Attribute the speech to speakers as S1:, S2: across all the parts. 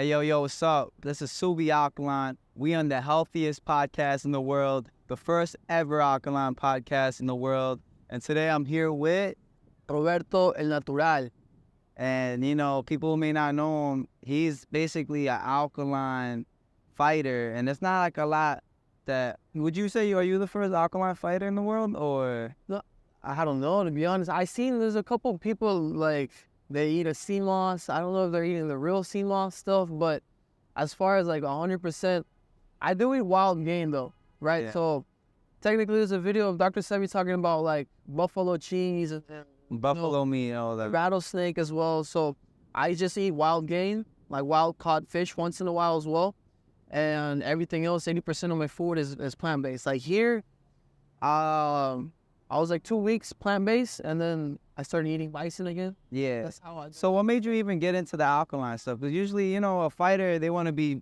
S1: Hey, yo, what's up? This is Subi Alkaline. We on the healthiest podcast in the world, the first ever Alkaline podcast in the world. And today I'm here with,
S2: Roberto el Natural.
S1: and people who may not know him, he's basically an alkaline fighter. And it's not like a lot that, would you say, are you the first alkaline fighter in the world, or?
S2: No, I don't know, to be honest. I seen there's a couple people like they eat a sea moss. I don't know if they're eating the real sea moss stuff, but as far as like 100%, I do eat wild game though, right?
S1: Yeah.
S2: So technically there's a video of Dr. Sebi talking about like buffalo cheese and
S1: Buffalo meat, all that.
S2: rattlesnake as well. So I just eat wild game, like wild caught fish once in a while as well. And everything else, 80% of my food is plant-based. Like here, I was like 2 weeks plant-based, and then I started eating bison again.
S1: Yeah.
S2: That's how I do.
S1: So what made you even get into the alkaline stuff? Because usually, a fighter, they want to be,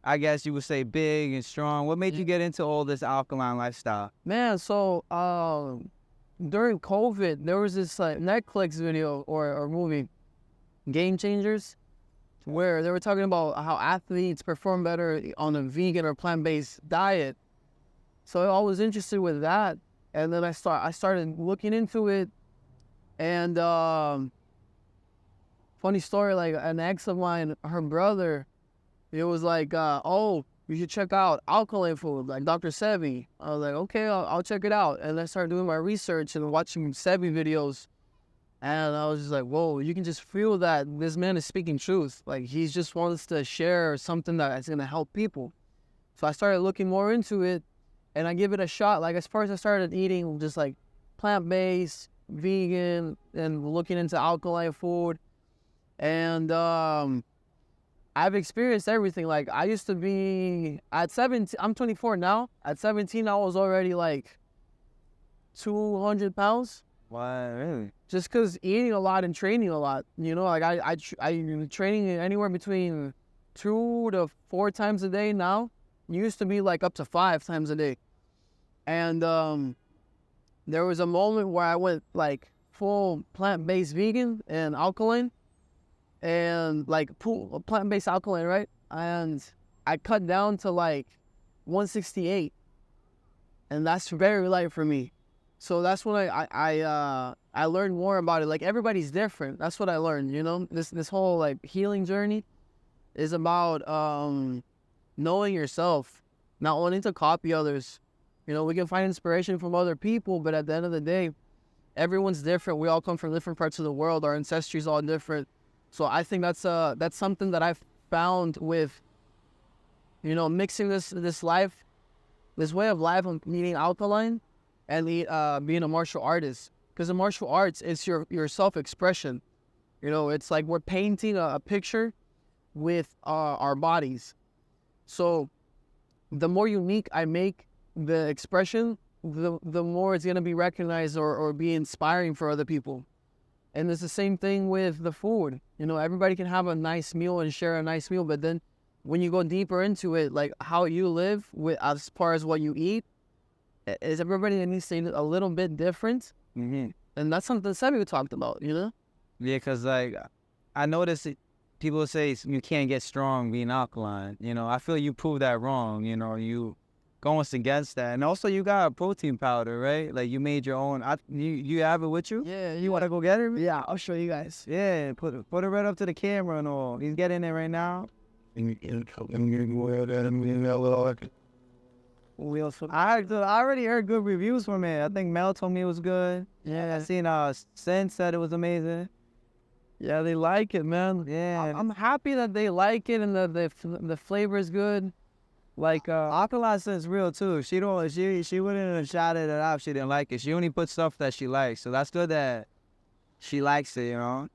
S1: I guess you would say, big and strong. What made you get into all this alkaline lifestyle?
S2: Man, so during COVID, there was this like Netflix video or movie, Game Changers, where they were talking about how athletes perform better on a vegan or plant-based diet. So I was interested with that, and then I started looking into it, and funny story, like an ex of mine, her brother, it was like, oh, you should check out alkaline food, like Dr. Sebi. I was like, okay, I'll check it out. And I started doing my research and watching Sebi videos. And I was just like, whoa, you can just feel that this man is speaking truth. Like, he just wants to share something that's going to help people. So I started looking more into it, and I give it a shot. Like, as far as I started eating just like plant-based, vegan, and looking into alkaline food. And I've experienced everything. Like, I used to be, at 17, I'm 24 now. At 17, I was already like 200 pounds.
S1: Why, really?
S2: Just because eating a lot and training a lot, like I'm training anywhere between 2 to 4 times a day now. Used to be like up to 5 times a day. And there was a moment where I went like full plant-based vegan and alkaline, and like plant-based alkaline, right? And I cut down to like 168, and that's very light for me. So that's when I learned more about it. Like, everybody's different. That's what I learned, This whole like healing journey is about knowing yourself, not wanting to copy others. We can find inspiration from other people, but at the end of the day, everyone's different. We all come from different parts of the world. Our ancestry is all different. So I think that's something that I've found with, mixing this way of life of eating alkaline and being a martial artist. Because in martial arts, it's your self-expression. It's like we're painting a picture with our bodies. So the more unique I make the expression, the more it's going to be recognized or be inspiring for other people. And it's the same thing with the food. Everybody can have a nice meal and share a nice meal, but then when you go deeper into it, like how you live with as far as what you eat, is everybody needs to eat a little bit different.
S1: Mm-hmm.
S2: And that's something Sebi talked about,
S1: Yeah, because like I noticed people say you can't get strong being alkaline. I feel you proved that wrong. You going against that, and also you got a protein powder, right? Like, you made your own. You have it with you?
S2: Yeah.
S1: You want to go get it?
S2: Yeah, I'll show you guys.
S1: Yeah, put it right up to the camera and all. He's getting it right now. I already heard good reviews from it. I think Mel told me it was good.
S2: Yeah.
S1: I seen Sen said it was amazing.
S2: Yeah, they like it, man.
S1: Yeah.
S2: I'm happy that they like it and the flavor is good. Like
S1: Alkaline is real too. She wouldn't have shouted it out if she didn't like it. She only put stuff that she likes. So that's good that she likes it,
S2: Yeah.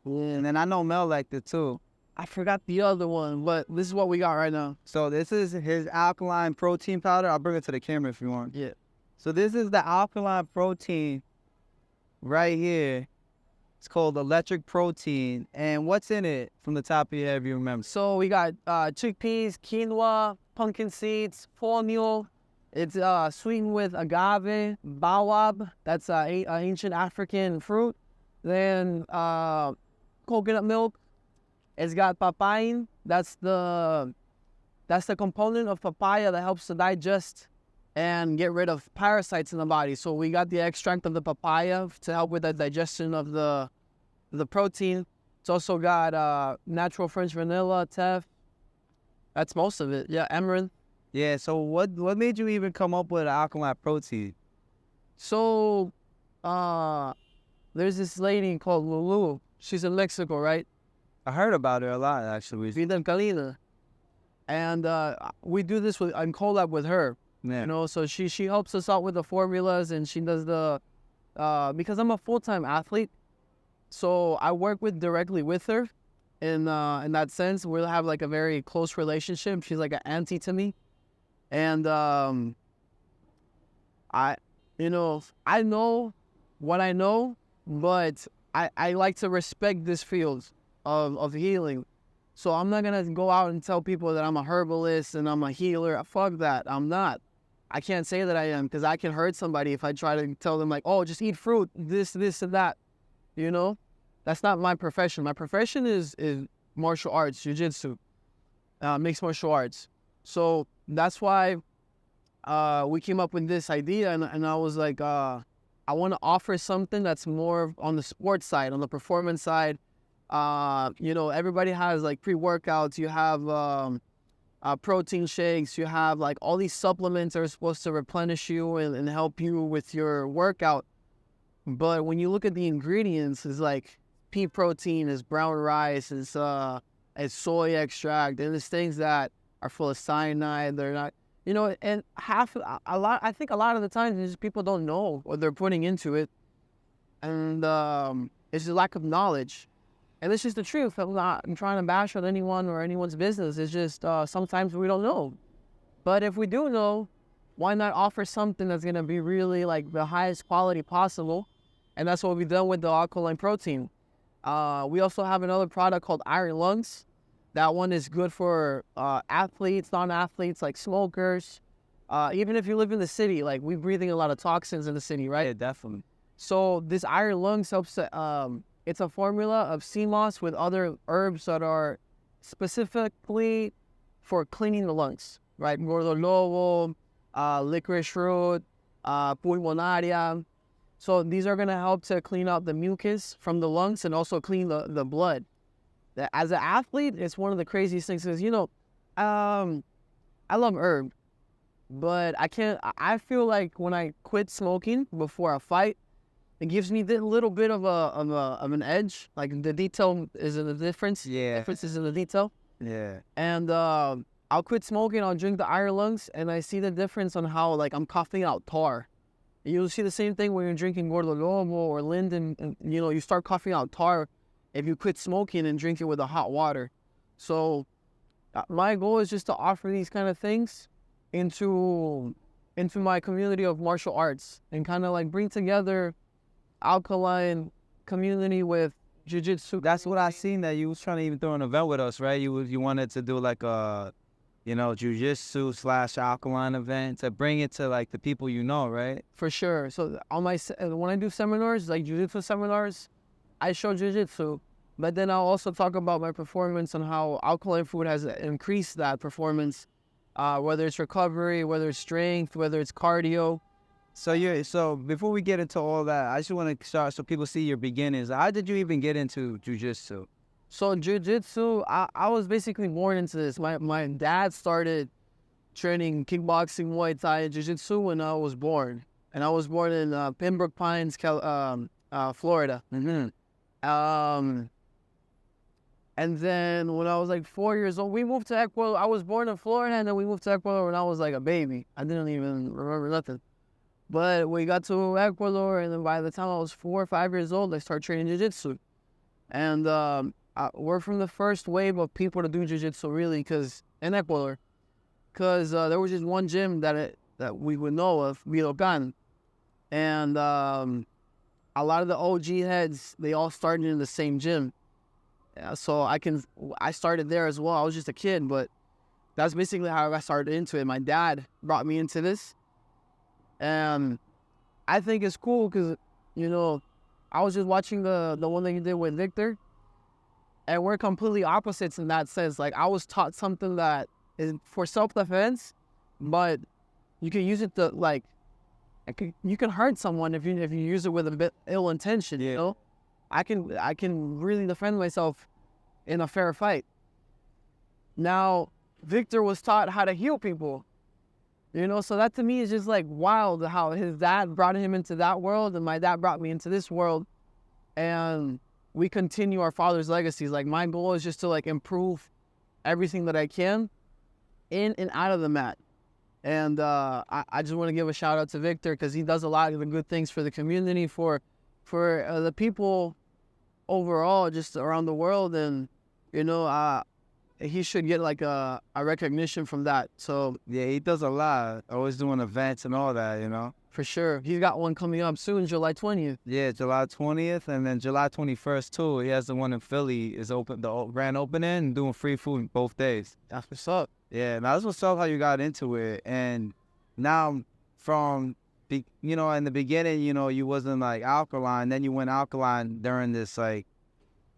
S1: And then I know Mel liked it too.
S2: I forgot the other one, but this is what we got right now.
S1: So this is his alkaline protein powder. I'll bring it to the camera if you want.
S2: Yeah.
S1: So this is the alkaline protein right here. It's called electric protein. And what's in it from the top of your head, if you remember?
S2: So we got chickpeas, quinoa, pumpkin seeds, fonio. It's sweetened with agave, baobab. That's an ancient African fruit. Then coconut milk, It's got papain. That's the component of papaya that helps to digest and get rid of parasites in the body. So we got the extract of the papaya to help with the digestion of the protein. It's also got natural French vanilla, teff. That's most of it. Yeah, amaranth.
S1: Yeah. So what made you even come up with alkaline protein?
S2: So there's this lady called Lulu. She's in Mexico, right?
S1: I heard about her a lot actually.
S2: Vida Alkaline. And we do this in collab with her.
S1: Yeah.
S2: You know, so she helps us out with the formulas, and she does the because I'm a full-time athlete, so I work directly with her in that sense. We'll have like a very close relationship. She's like an auntie to me. And I know what I know, but I like to respect this field of healing. So I'm not gonna go out and tell people that I'm a herbalist and I'm a healer. Fuck that. I'm not. I can't say that I am, because I can hurt somebody if I try to tell them like, oh, just eat fruit, this and that. You know, that's not my profession. My profession is martial arts, Jiu Jitsu, mixed martial arts. So that's why we came up with this idea, and I was like, I want to offer something that's more on the sports side, on the performance side. Everybody has like pre-workouts. You have protein shakes. You have like all these supplements that are supposed to replenish you and help you with your workout. But when you look at the ingredients, it's like pea protein, is brown rice, is soy extract, and it's things that are full of cyanide. They're not, and I think a lot of the times it's just people don't know what they're putting into it, and it's a lack of knowledge. And this is the truth. I'm trying to bash on anyone or anyone's business. It's just sometimes we don't know. But if we do know, why not offer something that's going to be really like the highest quality possible? And that's what we've done with the alkaline protein. We also have another product called Iron Lungs. That one is good for athletes, non-athletes, like smokers. Even if you live in the city, like we're breathing a lot of toxins in the city, right?
S1: Yeah, definitely.
S2: So this Iron Lungs helps to... it's a formula of sea moss with other herbs that are specifically for cleaning the lungs, right? Gordo lobo, licorice root, pulmonaria. So these are going to help to clean out the mucus from the lungs and also clean the blood. As an athlete, it's one of the craziest things is, I love herb, but I feel like when I quit smoking before a fight, it gives me a little bit of an edge. Like the detail is in the difference.
S1: Yeah.
S2: Difference is in the detail.
S1: Yeah.
S2: And I'll quit smoking. I'll drink the Iron Lungs, and I see the difference on how like I'm coughing out tar. You'll see the same thing when you're drinking Gordo Lobo or Linden, and you start coughing out tar if you quit smoking and drink it with the hot water. So my goal is just to offer these kind of things into my community of martial arts and kind of like bring together alkaline community with jiu-jitsu.
S1: That's what I seen, that you was trying to even throw an event with us, right? You wanted to do like a, jiu-jitsu / alkaline event to bring it to like the people right?
S2: For sure. So on when I do seminars, like jiu-jitsu seminars, I show jiu-jitsu, but then I'll also talk about my performance and how alkaline food has increased that performance, whether it's recovery, whether it's strength, whether it's cardio.
S1: So before we get into all that, I just want to start so people see your beginnings. How did you even get into jiu-jitsu?
S2: So jiu-jitsu, I was basically born into this. My dad started training kickboxing, Muay Thai, and jiu-jitsu when I was born. And I was born in Pembroke Pines, Florida.
S1: Mm-hmm.
S2: And then when I was like 4 years old, we moved to Ecuador. I was born in Florida, and then we moved to Ecuador when I was like a baby. I didn't even remember nothing. But we got to Ecuador, and then by the time I was 4 or 5 years old, I started training jiu-jitsu. And we're from the first wave of people to do jiu-jitsu, really, in Ecuador. Because there was just one gym that we would know of, Vilocan. And a lot of the OG heads, they all started in the same gym. So I started there as well. I was just a kid, but that's basically how I started into it. My dad brought me into this. And I think it's cool because, I was just watching the one that you did with Victor. And we're completely opposites in that sense. Like, I was taught something that is for self-defense, but you can use it to, like, you can hurt someone if you use it with a bit ill intention, you know? I can really defend myself in a fair fight. Now, Victor was taught how to heal people, you know? So that to me is just like wild how his dad brought him into that world and my dad brought me into this world. And we continue our father's legacies. Like, my goal is just to like improve everything that I can in and out of the mat. And I just want to give a shout out to Victor because he does a lot of the good things for the community, for the people overall, just around the world. And, you know, he should get like a recognition from that. So
S1: Yeah, he does a lot. Always doing events and all that, you know?
S2: for sure. He's got one coming up soon, July 20th.
S1: Yeah, July 20th and then July 21st too. He has the one in Philly is open, the grand opening, and doing free food both days.
S2: That's what's up.
S1: Yeah, now that's what's up how you got into it. And now from, you know, in the beginning, you know, you wasn't like alkaline. Then you went alkaline during this, like,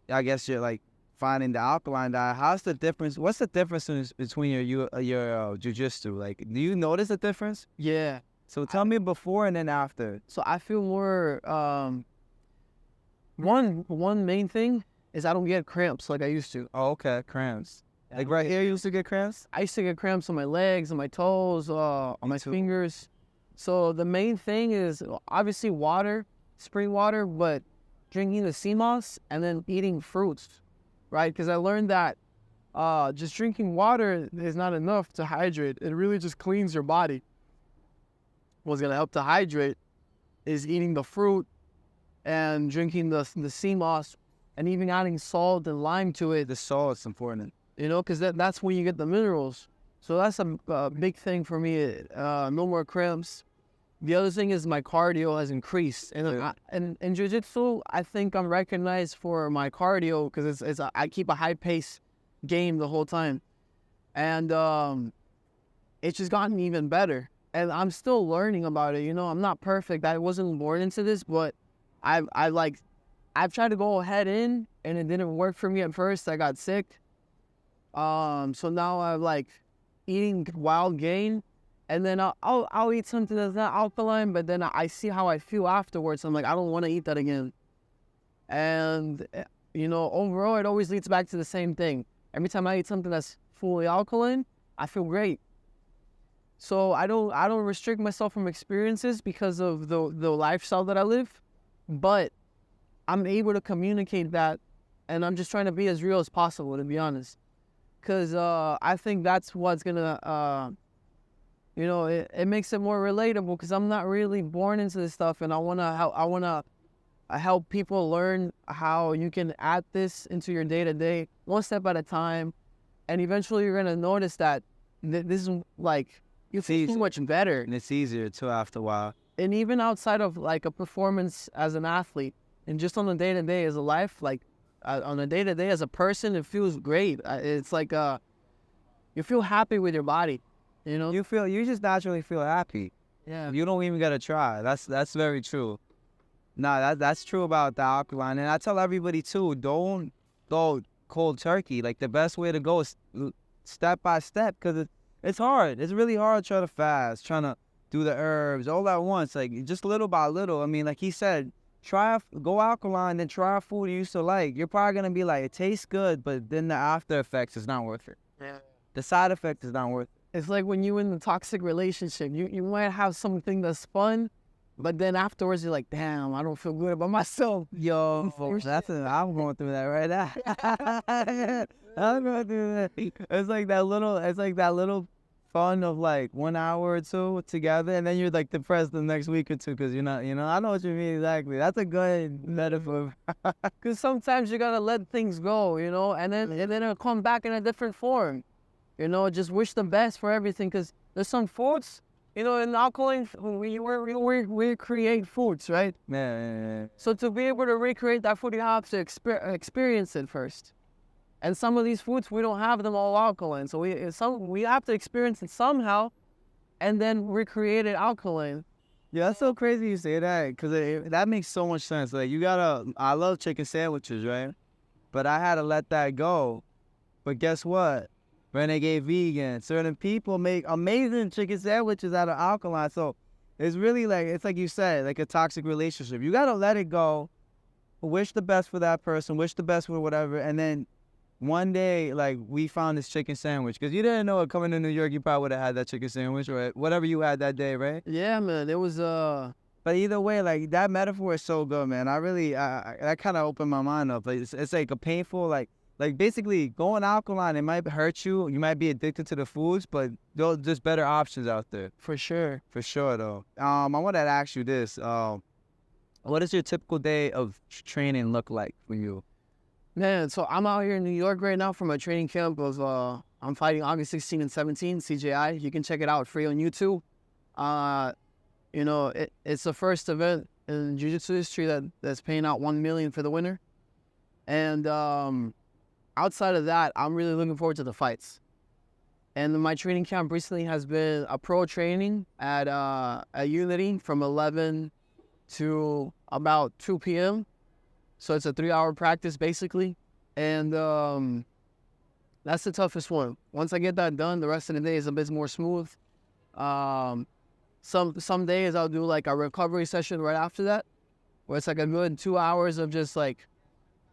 S1: I guess you're like finding the alkaline diet. How's the difference? What's the difference between your jiu-jitsu? Like, do you notice a difference?
S2: Yeah.
S1: So tell me before and then after.
S2: So I feel more, one main thing is I don't get cramps like I used to.
S1: Oh, okay, cramps. Like right here, you used to get cramps?
S2: I used to get cramps on my legs, on my toes, on my fingers. So the main thing is obviously water, spring water, but drinking the sea moss and then eating fruits, right? Because I learned that just drinking water is not enough to hydrate. It really just cleans your body. What's gonna help to hydrate is eating the fruit and drinking the sea moss and even adding salt and lime to it.
S1: The salt's important.
S2: You know, because that's when you get the minerals. So that's a big thing for me. No more cramps. The other thing is my cardio has increased. And in Jiu-Jitsu, I think I'm recognized for my cardio because I keep a high-pace game the whole time. And it's just gotten even better. And I'm still learning about it. You know, I'm not perfect. I wasn't born into this, but I've tried to go ahead in, and it didn't work for me at first. I got sick. So now I'm like eating wild game, and then I'll eat something that's not alkaline, but then I see how I feel afterwards. I'm like, I don't want to eat that again. And, you know, overall, it always leads back to the same thing. Every time I eat something that's fully alkaline, I feel great. So I don't restrict myself from experiences because of the lifestyle that I live, but I'm able to communicate that, and I'm just trying to be as real as possible, to be honest. Because I think that's what's gonna, you know, it makes it more relatable. Because I'm not really born into this stuff, and I wanna help people learn how you can add this into your day to day, one step at a time, and eventually you're gonna notice that this is like you feel so much better,
S1: and it's easier too after a while.
S2: And even outside of like a performance as an athlete, and just on the day to day as a life, like. On a day-to-day as a person, it feels great. It's like you feel happy with your body, you know?
S1: You just naturally feel happy.
S2: Yeah.
S1: You don't even gotta try. That's very true. Nah, that's true about the alkaline. And I tell everybody too, don't go cold turkey. Like the best way to go is step by step, because it's hard. It's really hard trying to fast, trying to do the herbs all at once, like just little by little. I mean, like he said, go alkaline, then try a food you used to like. You're probably gonna be like, it tastes good, but then the after effects is not worth it.
S2: Yeah.
S1: The side effect is not worth it.
S2: It's like when you're in a toxic relationship, you might have something that's fun, but then afterwards you're like, damn, I don't feel good about myself.
S1: Yo, I'm going through that right now. I'm going through that. It's like that little fun of like 1 hour or two together, and then you're like depressed the next week or two because you're not, you know. I know what you mean exactly. That's a good metaphor.
S2: Because sometimes you gotta let things go, you know, and then it'll come back in a different form. You know, just wish the best for everything, because there's some foods, you know, in Alkaline, we create foods, right?
S1: Yeah.
S2: So to be able to recreate that food, you have to experience it first. And some of these foods, we don't have them all alkaline. So we have to experience it somehow and then recreate it alkaline.
S1: Yeah, that's so crazy you say that, because that makes so much sense. Like, I love chicken sandwiches, right? but I had to let that go. But guess what? Renegade vegan. Certain people make amazing chicken sandwiches out of Alkaline. So it's really like, it's like you said, like a toxic relationship. You got to let it go. Wish the best for that person. Wish the best for whatever. And then one day, like, we found this chicken sandwich. Because you didn't know it coming to New York, you probably would have had that chicken sandwich or whatever you had that day, right?
S2: Yeah, man. It was
S1: But either way, like, that metaphor is so good, man. That kind of opened my mind up. Like, it's like a painful, like basically going alkaline, it might hurt you. You might be addicted to the foods, but there's better options out there.
S2: for sure.
S1: For sure, though. I wanted to ask you this. What does your typical day of training look like for you?
S2: Man, so I'm out here in New York right now from a training camp of I'm fighting August 16 and 17, CJI. You can check it out free on YouTube. You know, it's the first event in Jiu Jitsu history that's paying out $1 million for the winner. And outside of that, I'm really looking forward to the fights. And my training camp recently has been a pro training at Unity from 11 to about 2 p.m. So it's a 3-hour practice basically. And that's the toughest one. Once I get that done, the rest of the day is a bit more smooth. Some days I'll do like a recovery session right after that, where it's like a good 2 hours of just like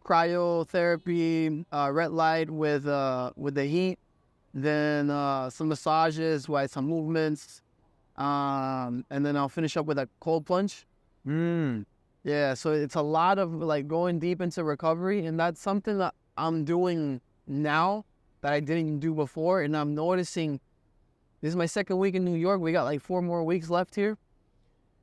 S2: cryotherapy, red light with the heat, then some massages, some movements, and then I'll finish up with a cold plunge. Yeah, so it's a lot of like going deep into recovery, and that's something that I'm doing now that I didn't do before, and I'm noticing this is my second week in New York. We got like 4 more weeks left here,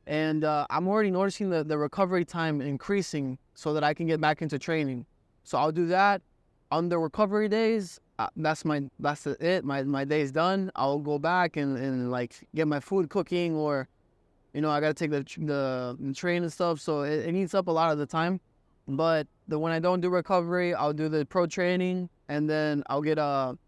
S2: and I'm already noticing the recovery time increasing so that I can get back into training. So I'll do that on the recovery days. That's it. My day's done. I'll go back and like get my food cooking, or you know, I gotta take the train and stuff. So it eats up a lot of the time. But when I don't do recovery, I'll do the pro training, and then I'll get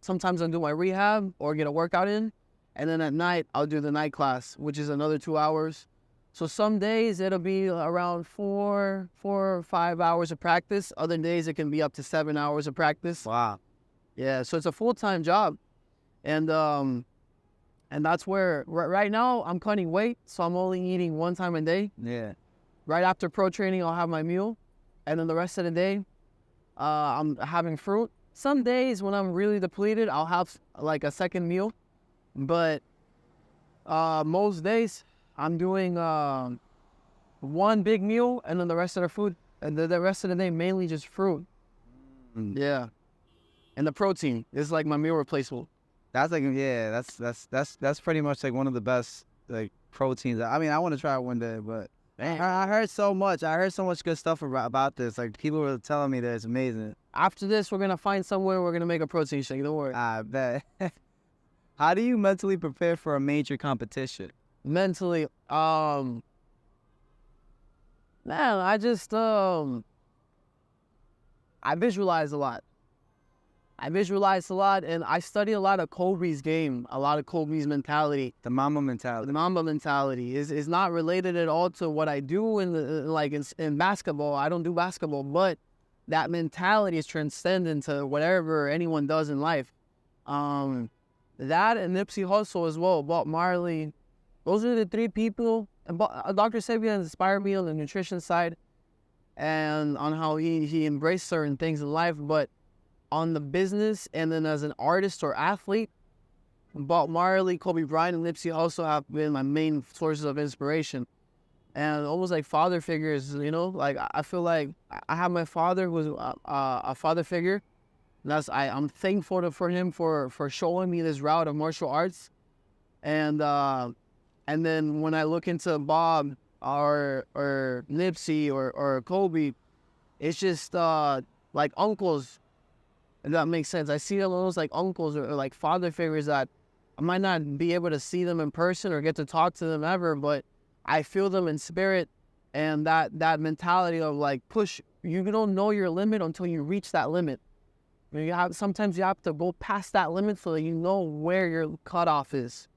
S2: sometimes I'll do my rehab or get a workout in, and then at night I'll do the night class, which is another 2 hours. So some days it'll be around 4 or 5 hours of practice. Other days it can be up to 7 hours of practice.
S1: Wow.
S2: Yeah, so it's a full-time job. And that's where right now I'm cutting weight, so I'm only eating 1 time a day.
S1: Yeah.
S2: Right after pro training, I'll have my meal, and then the rest of the day, I'm having fruit. Some days when I'm really depleted, I'll have like a second meal, but most days I'm doing 1 big meal, and then the rest of the food, and the rest of the day mainly just fruit. Yeah, and the protein is like my meal replacement.
S1: That's like, yeah, that's pretty much like one of the best like proteins. I mean, I want to try it one day, but man, I heard so much. I heard so much good stuff about this. Like, people were telling me that it's amazing.
S2: After this, we're gonna find somewhere we're gonna make a protein shake. Don't worry.
S1: I bet. How do you mentally prepare for a major competition?
S2: Mentally, man, I just I visualize a lot. And I study a lot of Kobe's game, a lot of Kobe's mentality.
S1: The Mamba mentality.
S2: The Mamba mentality is not related at all to what I do in basketball. I don't do basketball, but that mentality is transcendent to whatever anyone does in life. That and Nipsey Hussle as well, Bob Marley. Those are the 3 people. And Dr. Sebi inspired me on the nutrition side and on how he embraced certain things in life, but on the business and then as an artist or athlete, Bob Marley, Kobe Bryant, and Nipsey Hussle have been my main sources of inspiration. And almost like father figures, you know? Like, I feel like I have my father who was a father figure. And I'm thankful for him for showing me this route of martial arts. And then when I look into Bob or Nipsey or Kobe, it's just like uncles. If that makes sense. I see them almost like uncles or like father figures that I might not be able to see them in person or get to talk to them ever, but I feel them in spirit, and that mentality of like push. You don't know your limit until you reach that limit. Sometimes you have to go past that limit so that you know where your cutoff is,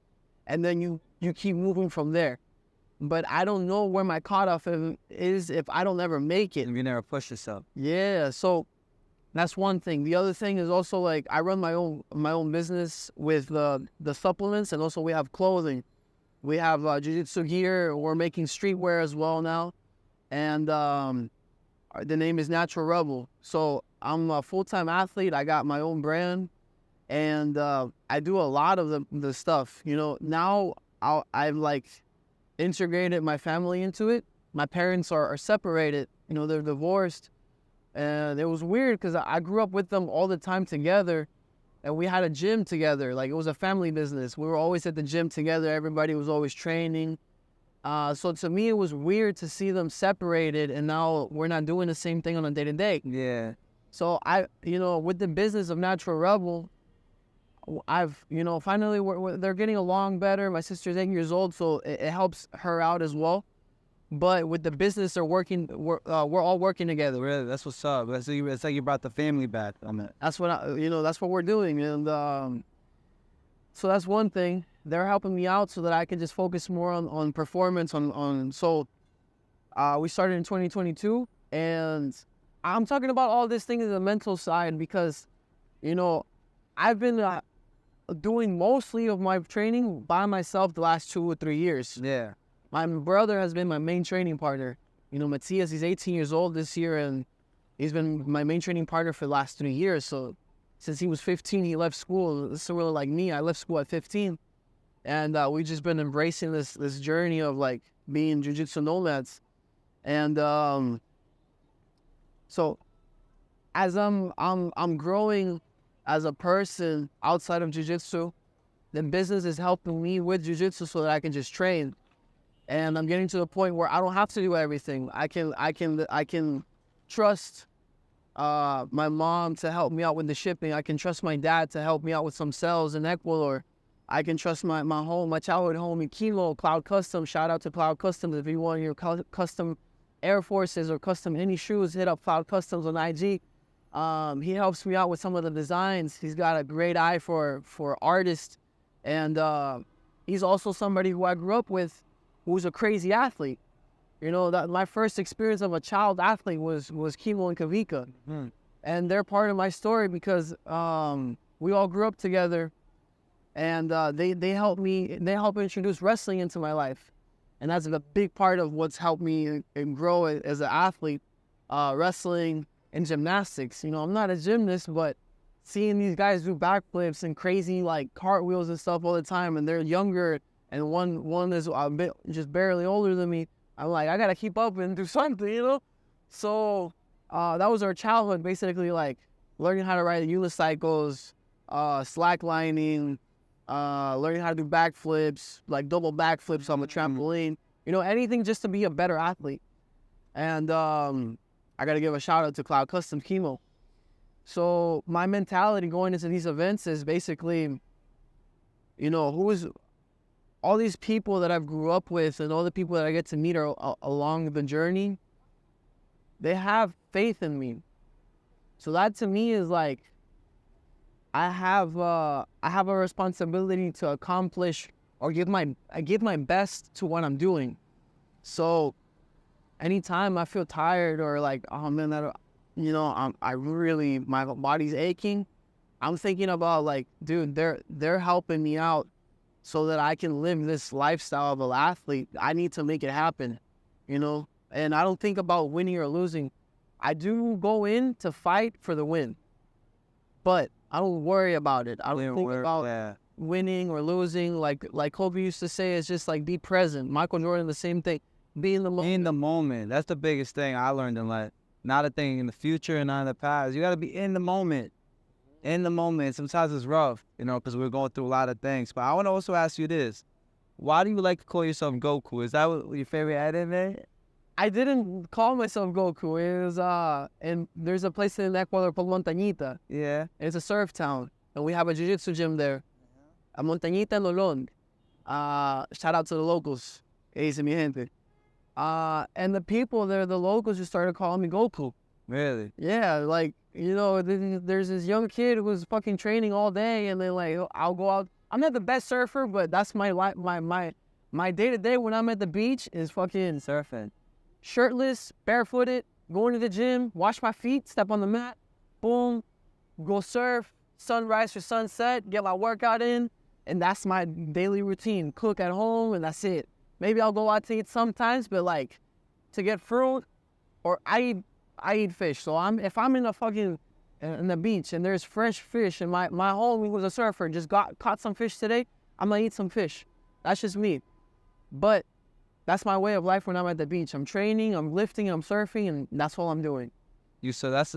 S2: and then you keep moving from there. But I don't know where my cutoff is if I don't ever make it.
S1: If you never push yourself.
S2: Yeah, so That's one thing. The other thing is also like I run my own business with the supplements, and also we have clothing. We have Jiu Jitsu gear. We're making streetwear as well now, and the name is Natural Rebel. So I'm a full-time athlete. I got my own brand, and I do a lot of the stuff. You know, now I've like integrated my family into it. My parents are separated. You know, they're divorced. And it was weird because I grew up with them all the time together, and we had a gym together. Like, it was a family business. We were always at the gym together. Everybody was always training. So to me, it was weird to see them separated, and now we're not doing the same thing on a day-to-day.
S1: Yeah.
S2: So with the business of Natural Rebel, I've, finally they're getting along better. My sister's 8 years old, so it helps her out as well. But with the business, we're all working together.
S1: Really, that's what's up. It's like you brought the family back on it.
S2: That's what that's what we're doing, and so that's one thing. They're helping me out so that I can just focus more on performance. So we started in 2022, and I'm talking about all this thing in the mental side because, I've been doing mostly of my training by myself the last 2 or 3 years.
S1: Yeah.
S2: My brother has been my main training partner. Matias, he's 18 years old this year, and he's been my main training partner for the last 3 years. So since he was 15, he left school. It's sort of like me. I left school at 15. And we've just been embracing this journey of, like, being jiu-jitsu nomads. And so as I'm growing as a person outside of jiu-jitsu, the business is helping me with jiu-jitsu so that I can just train. And I'm getting to the point where I don't have to do everything. I can trust my mom to help me out with the shipping. I can trust my dad to help me out with some sales in Ecuador. I can trust my childhood home in Kilo, Cloud Custom. Shout out to Cloud Customs. If you want your custom Air Forces or custom any shoes, hit up Cloud Customs on IG. He helps me out with some of the designs. He's got a great eye for artists. And he's also somebody who I grew up with, who's a crazy athlete. That my first experience of a child athlete was Kimo and Kavika.
S1: Mm.
S2: And they're part of my story because we all grew up together, and they helped introduce wrestling into my life. And that's a big part of what's helped me grow as an athlete, wrestling and gymnastics. I'm not a gymnast, but seeing these guys do backflips and crazy, like, cartwheels and stuff all the time, and they're younger, and one is a bit just barely older than me, I'm like, I gotta keep up and do something, So that was our childhood, basically, like learning how to ride unicycles, slacklining, learning how to do backflips, like double backflips on the trampoline, anything just to be a better athlete. And I gotta give a shout out to Cloud Custom Chemo. So my mentality going into these events is basically, all these people that I've grew up with and all the people that I get to meet along the journey, they have faith in me. So that to me is like, I have a responsibility to accomplish or give my best to what I'm doing. So anytime I feel tired or like, oh man, my body's aching, I'm thinking about, like, dude, they're helping me out so that I can live this lifestyle of an athlete. I need to make it happen, And I don't think about winning or losing. I do go in to fight for the win, but I don't worry about it. I don't think about winning or losing. Like Kobe used to say, it's just like be present. Michael Jordan, the same thing. Be in the moment.
S1: In the moment. That's the biggest thing I learned in life. Not a thing in the future and not in the past. You got to be in the moment. In the moment. Sometimes it's rough, because we're going through a lot of things. But I want to also ask you this. Why do you like to call yourself Goku? Is that your favorite anime?
S2: I didn't call myself Goku. It was, and there's a place in Ecuador called Montañita.
S1: Yeah.
S2: It's a surf town. And we have a jiu-jitsu gym there. A Montañita en Lolón. Shout out to the locals. Que dice mi gente. And the people there, the locals, just started calling me Goku.
S1: Really?
S2: Yeah, like, there's this young kid who's fucking training all day, and then, like, I'll go out. I'm not the best surfer, but that's my day-to-day when I'm at the beach is fucking
S1: surfing.
S2: Shirtless, barefooted, going to the gym, wash my feet, step on the mat, boom, go surf, sunrise to sunset, get my workout in, and that's my daily routine. Cook at home, and that's it. Maybe I'll go out to eat sometimes, but like to get fruit, or I eat fish. So if I'm in the beach and there's fresh fish, and my homie who's a surfer just caught some fish today, I'm gonna eat some fish. That's just me. But that's my way of life when I'm at the beach. I'm training, I'm lifting, I'm surfing, and that's all I'm doing.
S1: So that's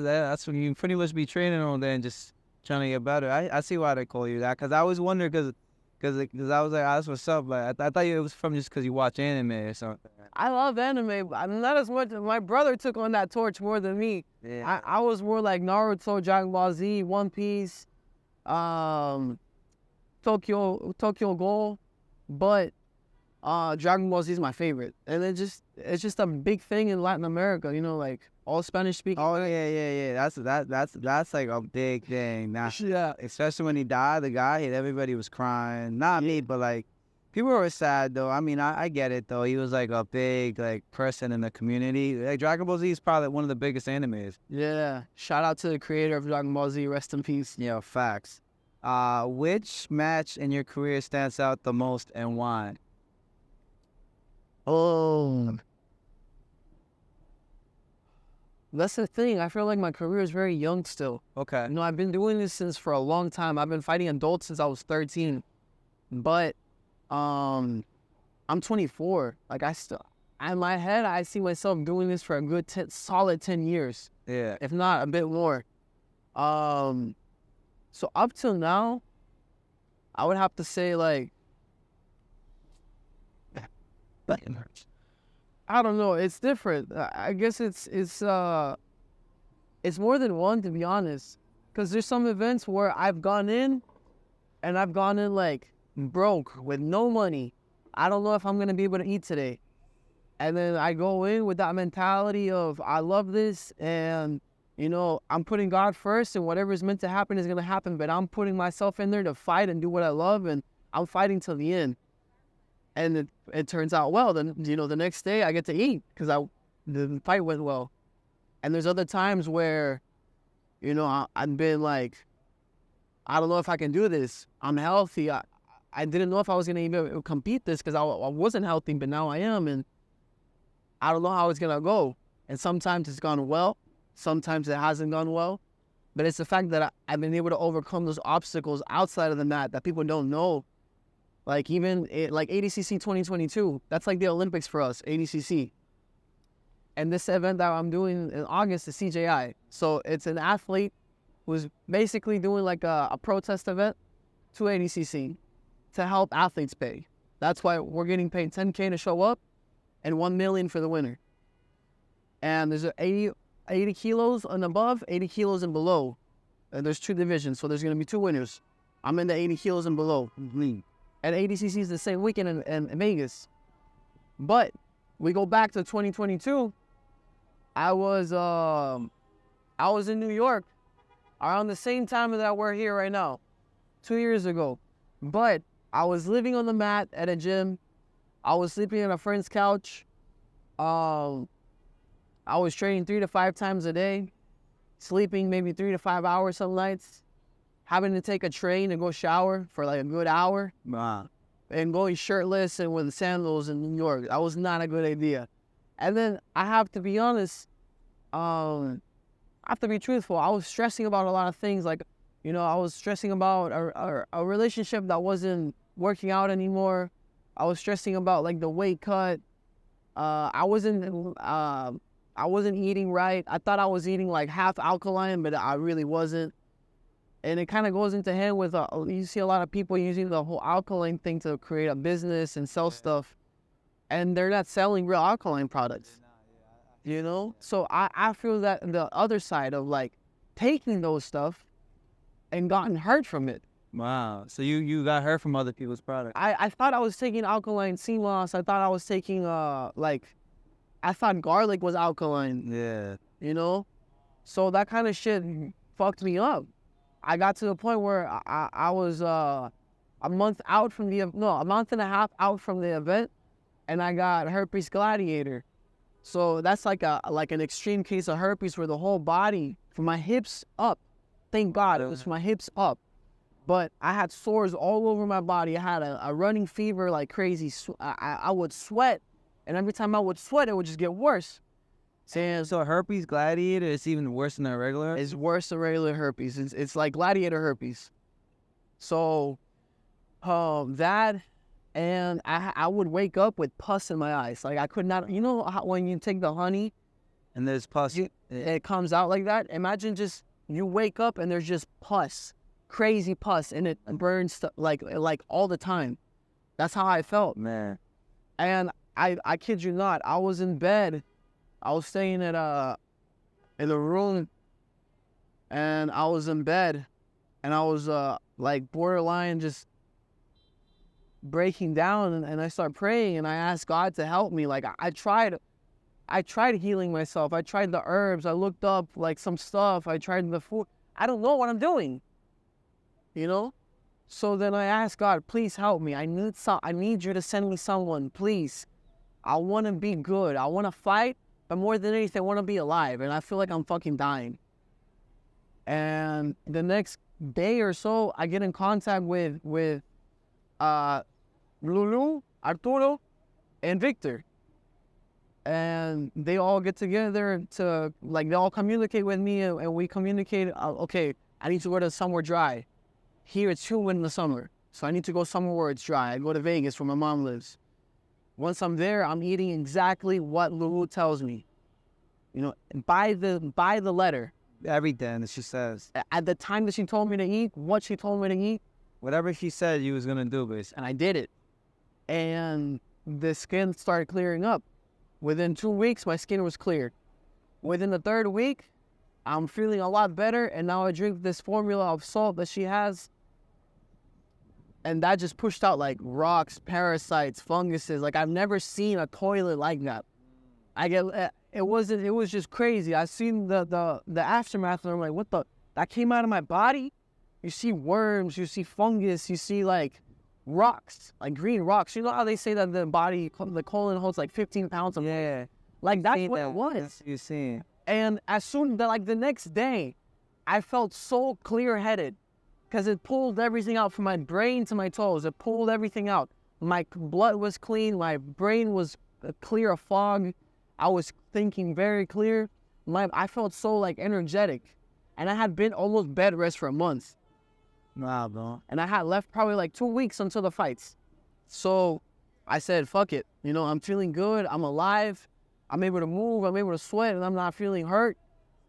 S1: when you pretty much be training all day and just trying to get better. I see why they call you that, because I always wondered, because I was like, that's what's up. Like, I thought it was from just because you watch anime or something.
S2: I love anime, but I'm not as much. My brother took on that torch more than me.
S1: Yeah.
S2: I was more like Naruto, Dragon Ball Z, One Piece, Tokyo Ghoul, but Dragon Ball Z is my favorite, and it's just a big thing in Latin America. You know, like all Spanish speaking.
S1: Oh yeah. That's like a big thing. Nah,
S2: Yeah.
S1: especially when he died, the guy, everybody was crying. Not me, but like people were sad though. I mean, I get it though. He was like a big like person in the community. Like Dragon Ball Z is probably one of the biggest animes.
S2: Yeah. Shout out to the creator of Dragon Ball Z. Rest in peace.
S1: Yeah, facts. Which match in your career stands out the most and why?
S2: Oh. That's the thing. I feel like my career is very young still.
S1: Okay.
S2: You know, I've been doing this since for a long time. I've been fighting adults since I was 13. But I'm 24. Like in my head, I see myself doing this for a good solid 10 years.
S1: Yeah.
S2: If not a bit more. So up till now, I would have to say like, I don't know. It's different. I guess it's more than one, to be honest. Because there's some events where I've gone in like broke with no money. I don't know if I'm gonna be able to eat today. And then I go in with that mentality of I love this, and you know, I'm putting God first, and whatever is meant to happen is gonna happen. But I'm putting myself in there to fight and do what I love, and I'm fighting till the end. And it turns out well. Then, you know, the next day I get to eat because the fight went well. And there's other times where, you know, I've been like, I don't know if I can do this. I'm healthy. I didn't know if I was going to even compete this because I wasn't healthy, but now I am. And I don't know how it's going to go. And sometimes it's gone well. Sometimes it hasn't gone well. But it's the fact that I've been able to overcome those obstacles outside of the mat that people don't know. Like even like ADCC 2022, that's like the Olympics for us, ADCC. And this event that I'm doing in August is CJI. So it's an athlete who's basically doing like a protest event to ADCC to help athletes pay. That's why we're getting paid $10K to show up and $1 million for the winner. And there's 80 kilos and above, 80 kilos and below. And there's 2 divisions, so there's going to be 2 winners. I'm in the 80 kilos and below. And ADCC is the same weekend in Vegas. But we go back to 2022. I was in New York around the same time that we're here right now, 2 years ago. But I was living on the mat at a gym. I was sleeping on a friend's couch. I was training 3 to 5 times a day, sleeping maybe 3 to 5 hours some nights. Having to take a train and go shower for like a good hour.
S1: Wow.
S2: And going shirtless and with sandals in New York. That was not a good idea. And then I have to be honest, I have to be truthful. I was stressing about a lot of things. Like, you know, I was stressing about a relationship that wasn't working out anymore. I was stressing about like the weight cut. I wasn't eating right. I thought I was eating like half alkaline, but I really wasn't. And it kind of goes into hand with, you see a lot of people using the whole alkaline thing to create a business and sell stuff. And they're not selling real alkaline products, you know? So I feel that the other side of like taking those stuff and gotten hurt from it.
S1: Wow. So you got hurt from other people's products.
S2: I thought I was taking alkaline sea moss. I thought I was taking, I thought garlic was alkaline.
S1: Yeah.
S2: You know? So that kind of shit fucked me up. I got to the point where I was a month and a half out from the event, and I got herpes gladiator. So that's like an extreme case of herpes where the whole body from my hips up. Thank God it was from my hips up. But I had sores all over my body. I had a running fever like crazy. I would sweat, and every time I would sweat, it would just get worse.
S1: So herpes gladiator is even worse than a regular?
S2: It's worse than regular herpes. It's like gladiator herpes. So, that, and I would wake up with pus in my eyes. Like I could not, you know how, when you take the honey
S1: And there's pus.
S2: it comes out like that? Imagine just you wake up and there's just pus, crazy pus, and it burns like all the time. That's how I felt.
S1: Man.
S2: And I kid you not, I was in bed. I was staying in a room, and I was in bed, and I was like borderline just breaking down, and I started praying, and I asked God to help me. Like I tried healing myself. I tried the herbs. I looked up like some stuff. I tried the food. I don't know what I'm doing, you know? So then I asked God, please help me. I need you to send me someone, please. I want to be good. I want to fight, but more than anything, I want to be alive, and I feel like I'm fucking dying. And the next day or so, I get in contact with Lulu, Arturo, and Victor. And they all get together to, like, they all communicate with me, and we communicate, okay, I need to go to somewhere dry. Here it's humid in the summer, so I need to go somewhere where it's dry. I go to Vegas where my mom lives. Once I'm there, I'm eating exactly what Lulu tells me. You know, by the letter.
S1: Everything that she says.
S2: At the time that she told me to eat, what she told me to eat.
S1: Whatever she said you was going to do, basically.
S2: And I did it. And the skin started clearing up. Within 2 weeks, my skin was cleared. Within the third week, I'm feeling a lot better. And now I drink this formula of salt that she has. And that just pushed out like rocks, parasites, funguses. Like I've never seen a toilet like that. It was just crazy. I seen the aftermath, and I'm like, what the? That came out of my body? You see worms, you see fungus, you see like rocks, like green rocks. You know how they say that the colon holds like 15 pounds of
S1: Yeah.
S2: Like that's what it was.
S1: That's what you seen.
S2: And as soon as, like the next day, I felt so clear-headed because it pulled everything out from my brain to my toes. It pulled everything out. My blood was clean. My brain was clear of fog. I was thinking very clear. I felt so like energetic. And I had been almost bed rest for a month.
S1: Wow, bro.
S2: And I had left probably like 2 weeks until the fights. So I said, fuck it. You know, I'm feeling good. I'm alive. I'm able to move. I'm able to sweat, and I'm not feeling hurt.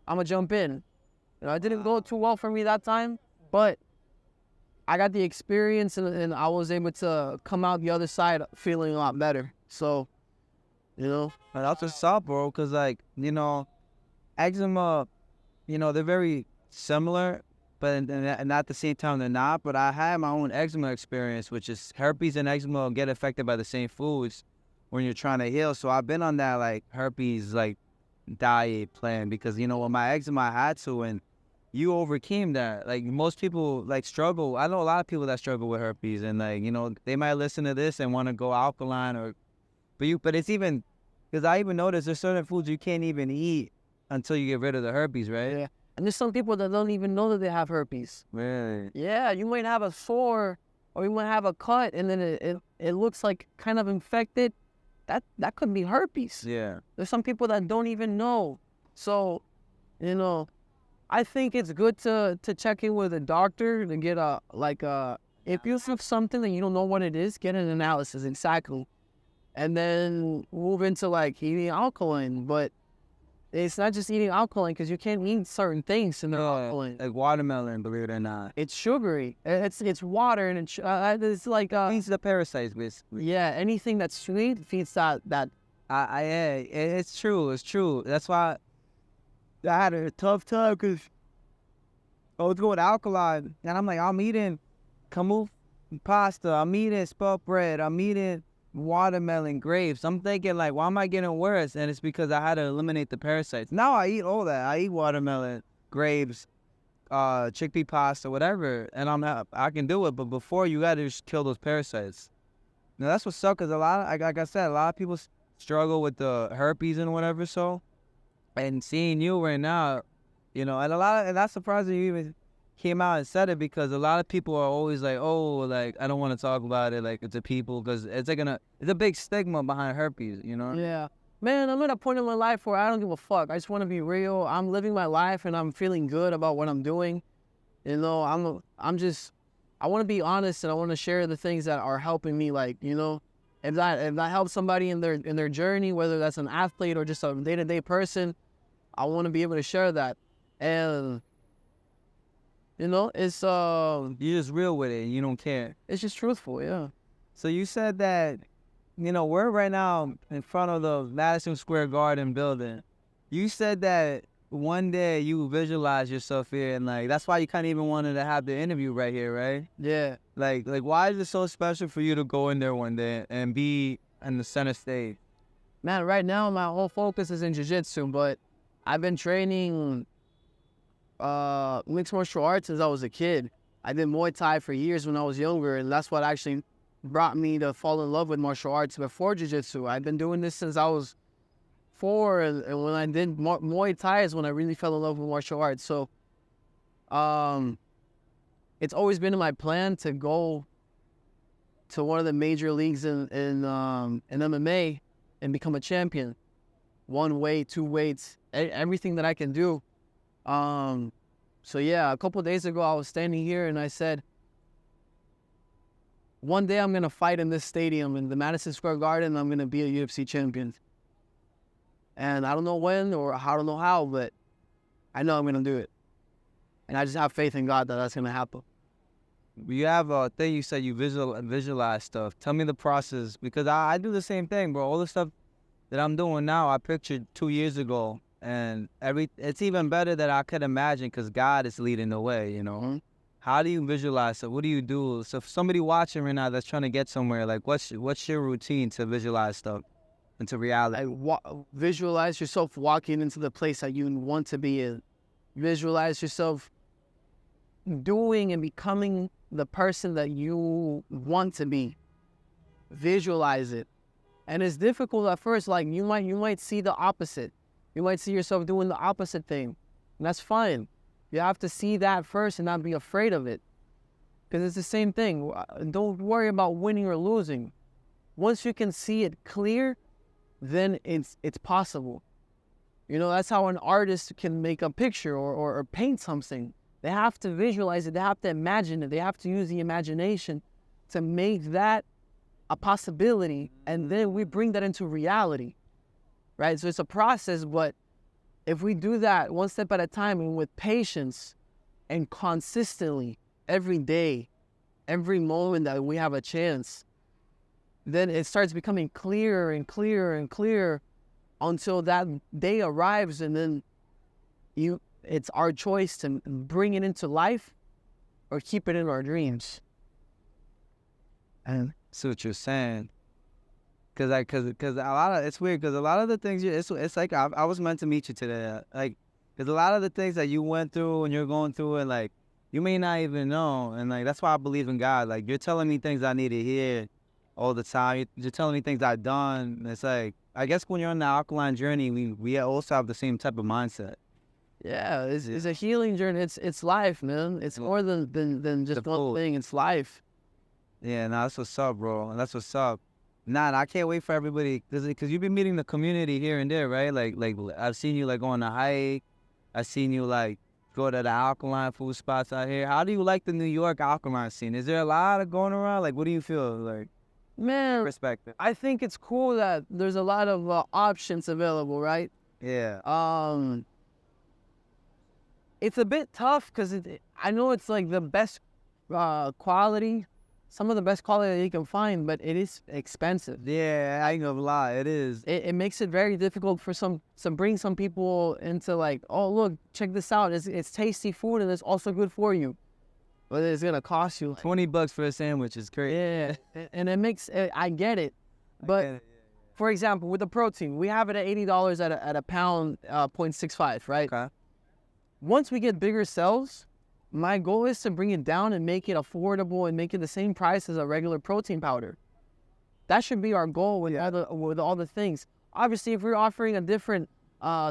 S2: I'm going to jump in. You know, it didn't go too well for me that time, but I got the experience, and I was able to come out the other side feeling a lot better. So, you know.
S1: But that's what's up, bro, because, like, you know, eczema, you know, they're very similar, but and at the same time they're not. But I had my own eczema experience, which is herpes and eczema get affected by the same foods when you're trying to heal. So I've been on that, like, herpes, like, diet plan because, you know, with my eczema, I had to, and you overcame that. Like, most people, like, struggle. I know a lot of people that struggle with herpes, and, like, you know, they might listen to this and want to go alkaline but it's even, because I even noticed there's certain foods you can't even eat until you get rid of the herpes, right?
S2: Yeah. And there's some people that don't even know that they have herpes.
S1: Really?
S2: Yeah, you might have a sore or you might have a cut, and then it looks like kind of infected. That could be herpes.
S1: Yeah.
S2: There's some people that don't even know. So, you know, I think it's good to check in with a doctor to get if you have something that you don't know what it is, get an analysis exactly. And then move into like eating alkaline. But it's not just eating alkaline, because you can't eat certain things in the alkaline.
S1: Like watermelon, believe it or not.
S2: It's sugary. It's water, and it's like
S1: Feeds the parasites, basically.
S2: yeah, anything that's sweet feeds that.
S1: It's true. It's true. That's why I had a tough time, because I was going alkaline, and I'm like, I'm eating kamut pasta, I'm eating spelt bread, I'm eating watermelon, grapes. I'm thinking, like, why am I getting worse? And it's because I had to eliminate the parasites. Now I eat all that. I eat watermelon, grapes, chickpea pasta, whatever, and I can do it. But before, you gotta just kill those parasites. Now that's what's up, because like I said, a lot of people struggle with the herpes and whatever. So, and seeing you right now, You know, and that's surprising you even came out and said it, because a lot of people are always like, oh, like, I don't want to talk about it, like, to people, because it's like it's a big stigma behind herpes, you know?
S2: Yeah. Man, I'm at a point in my life where I don't give a fuck. I just want to be real. I'm living my life and I'm feeling good about what I'm doing. You know, I want to be honest and I want to share the things that are helping me. Like, you know, if that helps somebody in their journey, whether that's an athlete or just a day-to-day person, I want to be able to share that. And, you know,
S1: You're just real with it and you don't care.
S2: it's just truthful. Yeah.
S1: So you said that, you know, we're right now in front of the Madison Square Garden building. You said that one day you visualize yourself here, and like that's why you kind of even wanted to have the interview right here, right?
S2: Yeah.
S1: Like why is it so special for you to go in there one day and be in the center stage?
S2: Man, right now my whole focus is in Jiu Jitsu, but I've been training mixed martial arts since I was a kid. I did Muay Thai for years when I was younger, and that's what actually brought me to fall in love with martial arts before Jiu Jitsu. I've been doing this since I was 4, and when I did Muay Thai is when I really fell in love with martial arts. So, it's always been in my plan to go to one of the major leagues in MMA and become a champion. 1 weight, 2 weights, everything that I can do. So yeah, a couple days ago I was standing here and I said, one day I'm gonna fight in this stadium in the Madison Square Garden. I'm gonna be a UFC champion. And I don't know when or I don't know how, but I know I'm gonna do it. And I just have faith in God that that's gonna happen.
S1: You have a thing, you said you visualize stuff. Tell me the process, because I do the same thing, bro. All the stuff that I'm doing now, I pictured 2 years ago, and it's even better that I could imagine because God is leading the way, you know?
S2: Mm-hmm.
S1: How do you visualize it? What do you do? So if somebody watching right now that's trying to get somewhere, like what's your routine to visualize stuff into reality?
S2: Visualize yourself walking into the place that you want to be in. Visualize yourself doing and becoming the person that you want to be. Visualize it. And it's difficult at first. Like you might see the opposite. You might see yourself doing the opposite thing. And that's fine. You have to see that first and not be afraid of it. Because it's the same thing. Don't worry about winning or losing. Once you can see it clear, then it's possible. You know, that's how an artist can make a picture or paint something. They have to visualize it. They have to imagine it. They have to use the imagination to make that a possibility. And then we bring that into reality, right? So it's a process, but if we do that one step at a time and with patience and consistently every day, every moment that we have a chance, then it starts becoming clearer and clearer and clearer until that day arrives, and then it's our choice to bring it into life or keep it in our dreams. And
S1: See what you're saying. Cause a lot of, it's weird, cause a lot of the things it's like I was meant to meet you today, like, cause a lot of the things that you went through and you're going through, and like you may not even know, and like that's why I believe in God. Like you're telling me things I need to hear all the time. You're telling me things I've done. And it's like, I guess when you're on the alkaline journey, we also have the same type of mindset.
S2: yeah, it's a healing journey. It's life, man. It's more than just one thing. It's life.
S1: Yeah, nah, that's what's up, bro. And that's what's up. Nah, and I can't wait for everybody, cause you've been meeting the community here and there, right? Like I've seen you like go on a hike. I've seen you like go to the alkaline food spots out here. How do you like the New York alkaline scene? Is there a lot of going around? Like, what do you feel like?
S2: Man,
S1: Perspective.
S2: I think it's cool that there's a lot of options available, right?
S1: Yeah.
S2: It's a bit tough because I know it's like the best quality, some of the best quality that you can find, but it is expensive.
S1: Yeah, I ain't gonna lie, it is.
S2: It makes it very difficult for bring some people into like, oh look, check this out. It's tasty food and it's also good for you, but it's gonna cost you like,
S1: $20 for a sandwich is crazy.
S2: yeah, and it makes I get it, but for example, with the protein, we have it at $80 at a pound, 0.65, right?
S1: Okay.
S2: Once we get bigger cells, my goal is to bring it down and make it affordable and make it the same price as a regular protein powder. That should be our goal with all the things. Obviously, if we're offering a different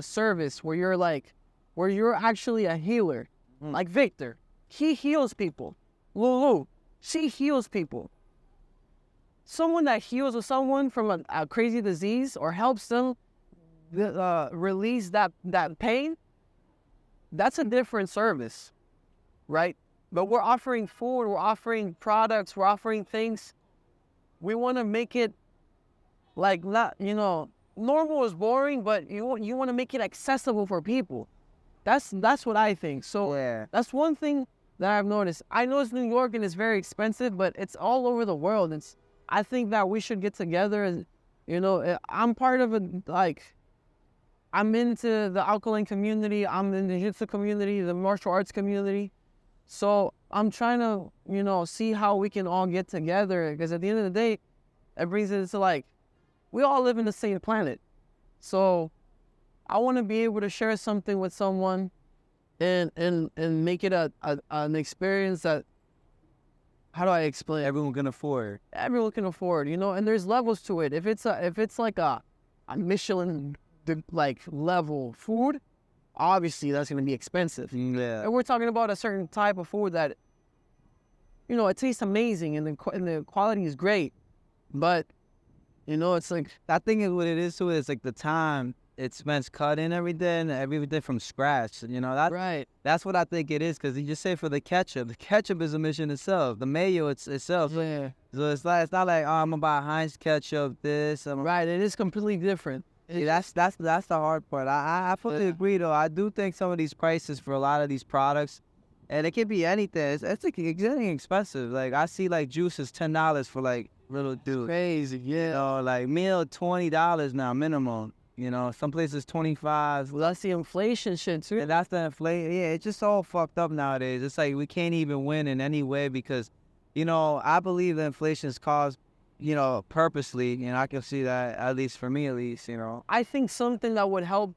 S2: service where you're like, where you're actually a healer. Like Victor, he heals people. Lulu, she heals people. Someone that heals with someone from a crazy disease or helps them release that pain, that's a different service, right? But we're offering food, we're offering products, we're offering things. We want to make it like, not, normal is boring, but you want to make it accessible for people. That's what I think. So that's one thing that I've noticed. I know it's New York and it's very expensive, but it's all over the world. I think that we should get together and, I'm part of it. Like, I'm into the Alkaline community. I'm in the Jiu Jitsu community, the martial arts community. So I'm trying to, see how we can all get together, because at the end of the day, it brings it to like, we all live in the same planet. So I want to be able to share something with someone and make it an experience that, how do I explain?
S1: Everyone can afford.
S2: Everyone can afford, and there's levels to it. If it's like a Michelin like level food, obviously that's going to be expensive.
S1: Yeah.
S2: And we're talking about a certain type of food that, it tastes amazing and the quality is great, but it's like,
S1: I think what it is too is like the time it spends cutting everything from scratch.
S2: right.
S1: That's what I think it is, because you just say for the ketchup. The ketchup is a mission itself. The mayo itself.
S2: Yeah.
S1: So it's not like, oh, I'm gonna buy Heinz ketchup.
S2: Right. It is completely different.
S1: That's the hard part. I fully agree though. I do think some of these prices for a lot of these products, and it can be anything. It's like getting expensive. Like I see like juice is $10 for like little dude.
S2: Crazy, yeah.
S1: Like meal $20 now minimum. Some places 25.
S2: Well, that's the inflation shit too.
S1: And that's the inflation. Yeah, it's just all fucked up nowadays. It's like we can't even win in any way because, I believe the inflation is caused, purposely. I can see that, at least for me, at least.
S2: I think something that would help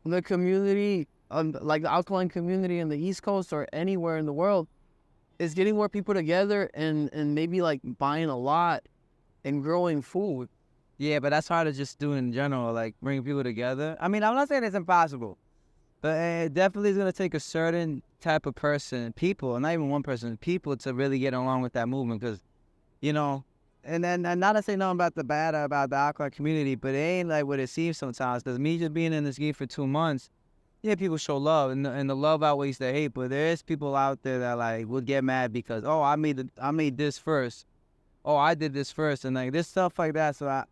S2: the community, like the Alkaline community in the East Coast or anywhere in the world, is getting more people together and maybe like buying a lot and growing food.
S1: Yeah, but that's hard to just do in general, like bring people together. I mean, I'm not saying it's impossible, but it definitely is going to take a certain type of people, not even one person, people to really get along with that movement because, and not to say nothing about the bad about the alcohol community, but it ain't like what it seems sometimes. Because me just being in this game for 2 months, yeah, people show love, and the love outweighs the hate, but there is people out there that like will get mad because, oh, I made this first. Oh, I did this first, and like this stuff like that, so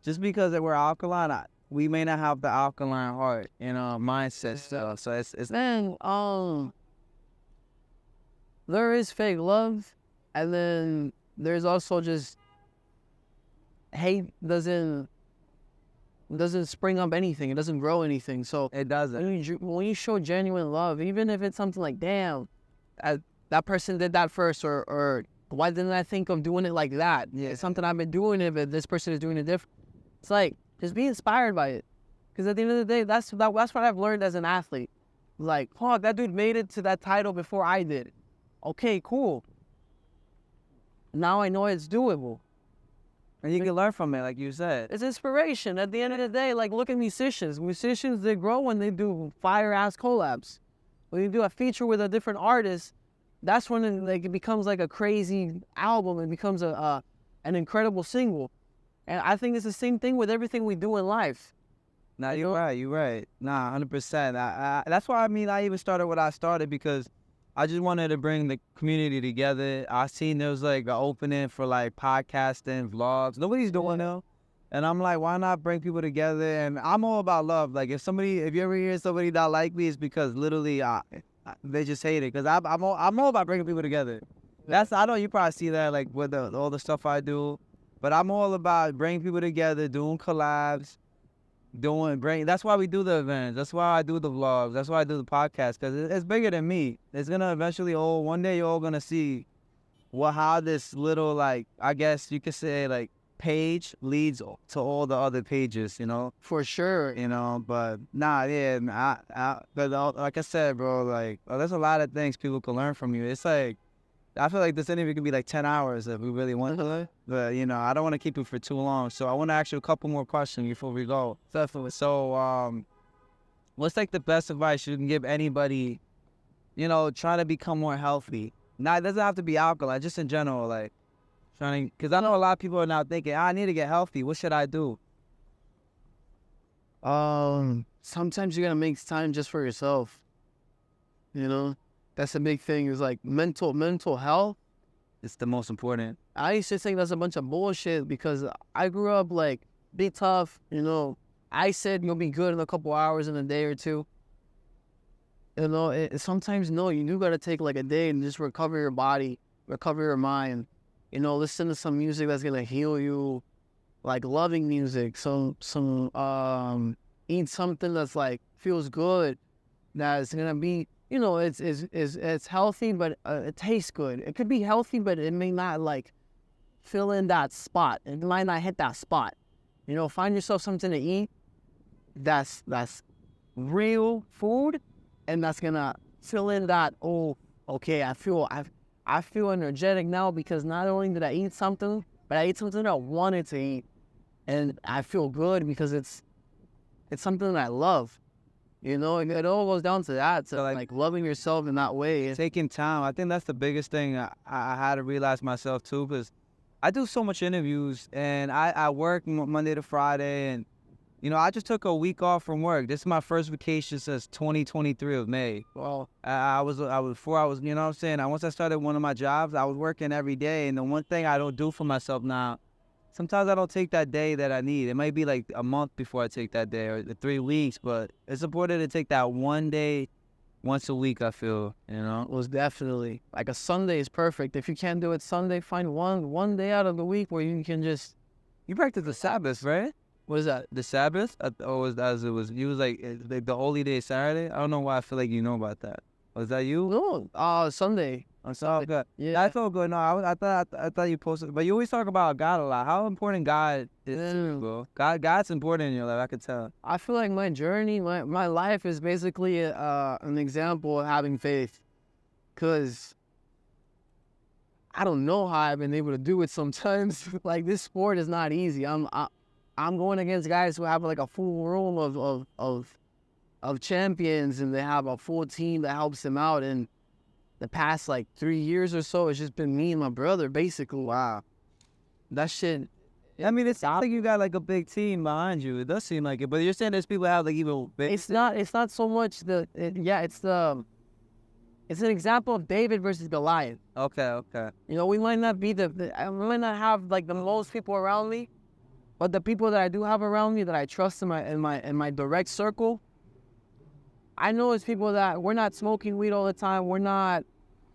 S1: just because we're alkaline, we may not have the alkaline heart, mindset stuff. So it's
S2: then there is fake love, and then there's also just hate doesn't spring up anything. It doesn't grow anything. So
S1: it doesn't.
S2: When you show genuine love, even if it's something like, damn, that person did that first, or why didn't I think of doing it like that? Yeah, it's something I've been doing it, but this person is doing it different. It's like, just be inspired by it. Because at the end of the day, that's what I've learned as an athlete. Like, oh, that dude made it to that title before I did. Okay, cool. Now I know it's doable.
S1: And you can learn from it, like you said.
S2: It's inspiration. At the end of the day, like, look at musicians. Musicians, they grow when they do fire-ass collabs. When you do a feature with a different artist, that's when it becomes like a crazy album. It becomes an incredible single. And I think it's the same thing with everything we do in life.
S1: Nah, you're right. Nah, 100%. That's why, I even started what I started, because I just wanted to bring the community together. I seen there was like an opening for like podcasting, vlogs. Nobody's doing them. And I'm like, why not bring people together? And I'm all about love. Like if you ever hear somebody not like me, it's because literally they just hate it. Because I'm all about bringing people together. I know you probably see that like with all the stuff I do. But I'm all about bringing people together, doing collabs, that's why we do the events. That's why I do the vlogs. That's why I do the podcast, because it's bigger than me. It's going to eventually one day you're all going to see how this little, like, I guess you could say, like, page leads to all the other pages,
S2: For sure.
S1: But nah, yeah, but like I said, bro, like, there's a lot of things people can learn from you. It's like, I feel like this interview could be like 10 hours if we really want to. But, I don't want to keep it for too long. So I want to ask you a couple more questions before we go.
S2: Definitely.
S1: So, what's like the best advice you can give anybody, trying to become more healthy? Now, it doesn't have to be alkaline, just in general, like because I know a lot of people are now thinking, I need to get healthy. What should I do?
S2: Sometimes you gotta make time just for yourself. That's a big thing. Is like mental health.
S1: It's the most important.
S2: I used to think that's a bunch of bullshit because I grew up like be tough. I said you'll be good in a couple hours in a day or two. Sometimes no, you do gotta take like a day and just recover your body, recover your mind. Listen to some music that's gonna heal you, like loving music. Some eat something that's like feels good, that's gonna be it's healthy, but it tastes good. It could be healthy, but it may not like fill in that spot. It might not hit that spot. Find yourself something to eat that's real food, and that's gonna fill in that. Oh, okay, I feel energetic now because not only did I eat something, but I ate something I wanted to eat, and I feel good because it's something that I love. It all goes down to that, to like loving yourself in that way.
S1: Taking time. I think that's the biggest thing I had to realize myself too, because I do so much interviews and I work Monday to Friday, and I just took a week off from work. This is my first vacation since 2023 of May.
S2: Well,
S1: before I was, what I'm saying? Once I started one of my jobs, I was working every day, and the one thing I don't do for myself now, sometimes I don't take that day that I need. It might be like a month before I take that day, or 3 weeks, but it's important to take that one day once a week, I feel,
S2: was definitely like a Sunday is perfect. If you can't do it Sunday, find one day out of the week where you can just.
S1: You practice the Sabbath, right?
S2: What is that?
S1: The Sabbath? You was like the holy day Saturday? I don't know why I feel like you know about that. Was that you?
S2: No, Sunday.
S1: On Sunday. Good.
S2: Yeah.
S1: I felt good. No, I thought you posted, but you always talk about God a lot. How important God is to you, bro? God's important in your life, I could tell.
S2: I feel like my journey, my life is basically an example of having faith. Because I don't know how I've been able to do it sometimes. Like, this sport is not easy. I'm going against guys who have like a full room of champions, and they have a full team that helps them out. And the past like 3 years or so, it's just been me and my brother, basically. Wow. That shit.
S1: I mean, it sounds like you got like a big team behind you. It does seem like it, but you're saying there's people that have like even big.
S2: It's not so much it's an example of David versus Goliath.
S1: Okay.
S2: We might not be I might not have like the most people around me, but the people that I do have around me that I trust in my direct circle, I know it's people that we're not smoking weed all the time. We're not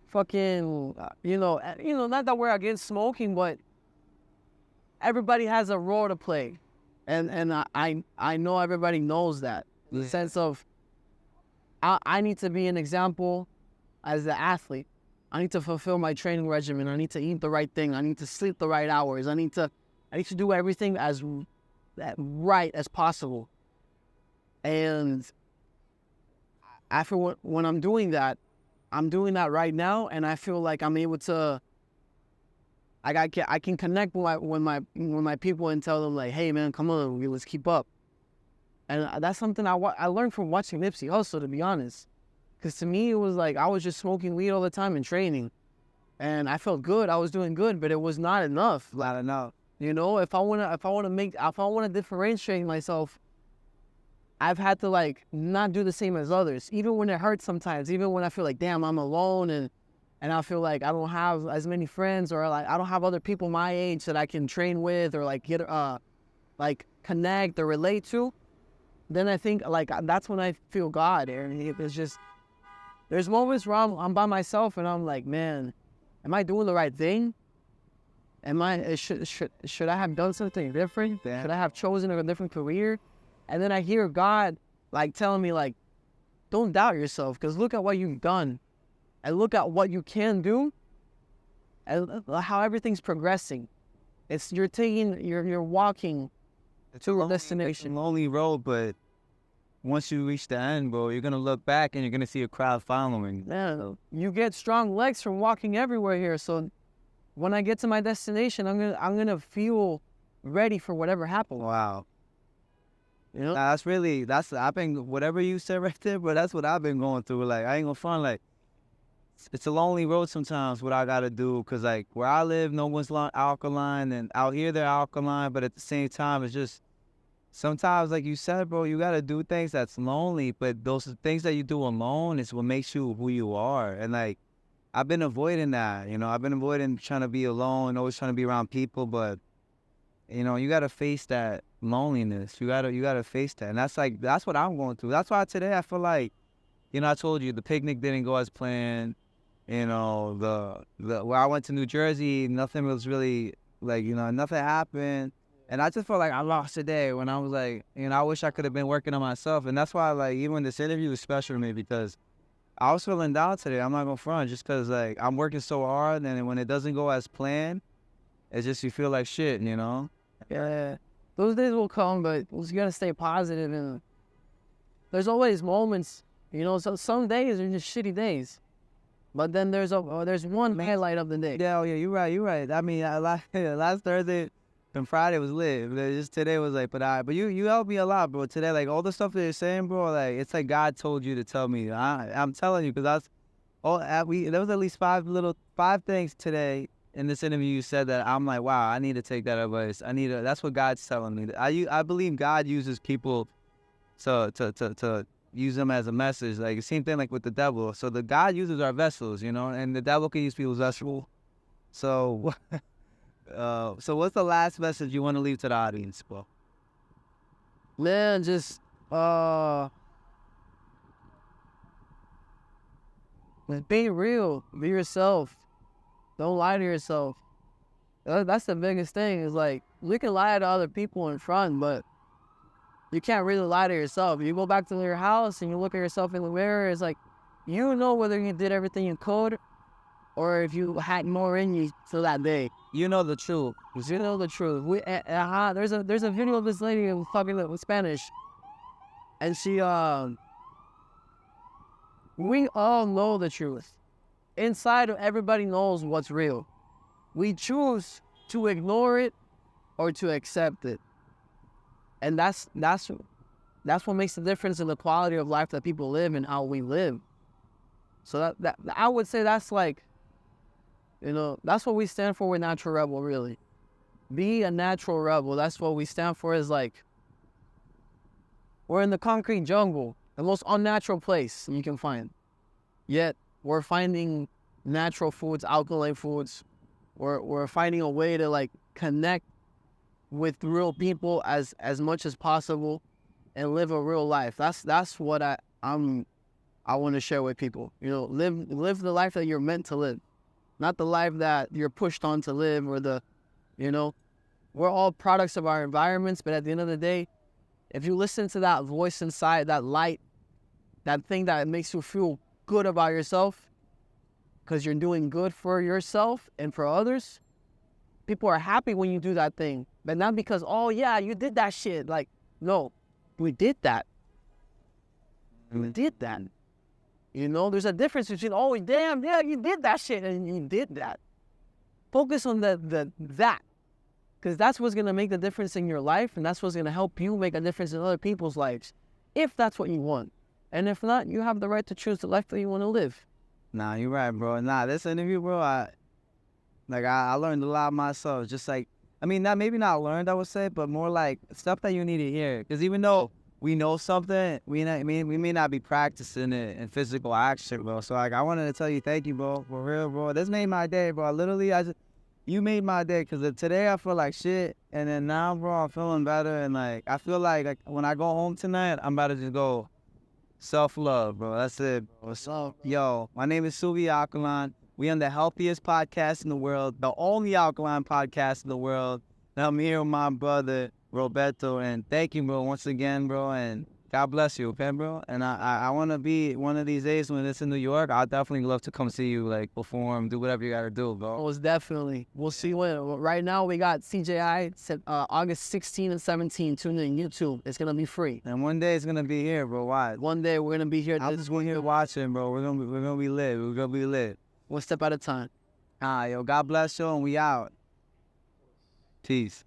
S2: fucking, not that we're against smoking, but everybody has a role to play. And I know everybody knows that. The sense of, I need to be an example as an athlete. I need to fulfill my training regimen. I need to eat the right thing. I need to sleep the right hours. I need to do everything as right as possible. And after when I'm doing that right now, and I feel like I'm able to. I can connect with my people and tell them like, hey man, come on, let's keep up. And that's something I learned from watching Nipsey Hussle, to be honest. Because to me, it was like I was just smoking weed all the time and training. And I felt good. I was doing good, but it was not enough.
S1: Not enough.
S2: If I want to differentiate myself, I've had to like not do the same as others. Even when it hurts sometimes, even when I feel like, damn, I'm alone and I feel like I don't have as many friends, or like I don't have other people my age that I can train with or like get like connect or relate to. Then I think like that's when I feel God. And it's just, there's moments where I'm by myself and I'm like, man, am I doing the right thing? Should I have done something different?
S1: Yeah.
S2: Should I have chosen a different career? And then I hear God like telling me like, don't doubt yourself, because look at what you've done and look at what you can do and how everything's progressing. You're walking to a destination.
S1: It's a lonely road, but once you reach the end, bro, you're gonna look back and you're gonna see a crowd following.
S2: Yeah, you get strong legs from walking everywhere here. So when I get to my destination, I'm gonna feel ready for whatever happens.
S1: Wow.
S2: You know?
S1: Nah, I've been, whatever you said right there, bro, that's what I've been going through. Like, I ain't gonna front, like, it's a lonely road sometimes, what I gotta do, cause like, where I live, no one's alkaline, and out here they're alkaline, but at the same time, it's just, sometimes, like you said, bro, you gotta do things that's lonely, but those things that you do alone is what makes you who you are. And like, I've been avoiding that, I've been avoiding trying to be alone, always trying to be around people, but you gotta face that loneliness. You gotta face that. And that's what I'm going through. That's why today I feel like, I told you the picnic didn't go as planned. The where I went to New Jersey, nothing was really like, nothing happened. And I just felt like I lost today when I was like, I wish I could have been working on myself. And that's why, like, even this interview was special to me because I was feeling down today. I'm not gonna front, just because, like, I'm working so hard, and when it doesn't go as planned, it's just you feel like shit,
S2: Yeah. Those days will come, but you gotta stay positive, and there's always moments, so some days are just shitty days. But then there's one highlight of the day.
S1: Yeah, oh yeah, you're right. I mean, last Thursday and Friday was lit. But just today was like, but you helped me a lot, bro. Today, like, all the stuff that you're saying, bro, like, it's like God told you to tell me. I'm telling you, because there was at least five things today in this interview you said that I'm like, wow, I need to take that advice. That's what God's telling me. I believe God uses people to use them as a message. Like, the same thing like with the devil. So the God uses our vessels, and the devil can use people's vessels. So, so what's the last message you want to leave to the audience, bro?
S2: Man, just be real, be yourself. Don't lie to yourself. That's the biggest thing. Is like, you can lie to other people in front, but you can't really lie to yourself. You go back to your house and you look at yourself in the mirror. It's like, whether you did everything you could, or if you had more in you for that day.
S1: You know the truth.
S2: You know the truth. There's a video of this lady who's talking with Spanish, and she we all know the truth. Inside of everybody knows what's real. We choose to ignore it or to accept it. And that's what makes the difference in the quality of life that people live and how we live. So that I would say that's like, that's what we stand for with Natural Rebel, really. Be a natural rebel. That's what we stand for. Is like, we're in the concrete jungle, the most unnatural place you can find. Yet we're finding natural foods, alkaline foods. We're finding a way to, like, connect with real people as much as possible and live a real life. That's what I want to share with people. Live the life that you're meant to live, not the life that you're pushed on to live, or we're all products of our environments. But at the end of the day, if you listen to that voice inside, that light, that thing that makes you feel good about yourself, because you're doing good for yourself and for others, people are happy when you do that thing. But not because, oh yeah, you did that shit. Like, no, we did that. We did that. There's a difference between, oh damn, yeah, you did that shit, and you did that. Focus on that, because that's what's gonna make the difference in your life, and that's what's gonna help you make a difference in other people's lives, if that's what you want. And if not, you have the right to choose the life that you want to live.
S1: Nah, you're right, bro. Nah, this interview, bro, I learned a lot myself. Just like, maybe not learned, I would say, but more like stuff that you need to hear. Because even though we know something, we may not be practicing it in physical action, bro. So, like, I wanted to tell you thank you, bro, for real, bro. This made my day, bro. Literally, you made my day, because today I feel like shit, and then now, bro, I'm feeling better, and, like, I feel like when I go home tonight, I'm about to just go self-love, bro. That's it, bro. So, yo, my name is Suvi Alkaline. We on the healthiest podcast in the world, the only alkaline podcast in the world. And I'm here with my brother, Robeto, and thank you, bro, once again, bro, and God bless you, okay, bro? And I want to be, one of these days when it's in New York, I'll definitely love to come see you, like, perform, do whatever you got to do, bro.
S2: Most definitely. We'll see when. Right now, we got CJI, August 16 and 17. Tune in YouTube. It's going to be free.
S1: And one day it's going to be here, bro. Why?
S2: One day we're going to be here.
S1: I'm just going here watching, bro. We're gonna be lit. We're going to be lit.
S2: One step at a time.
S1: Yo, God bless you, and we out. Peace.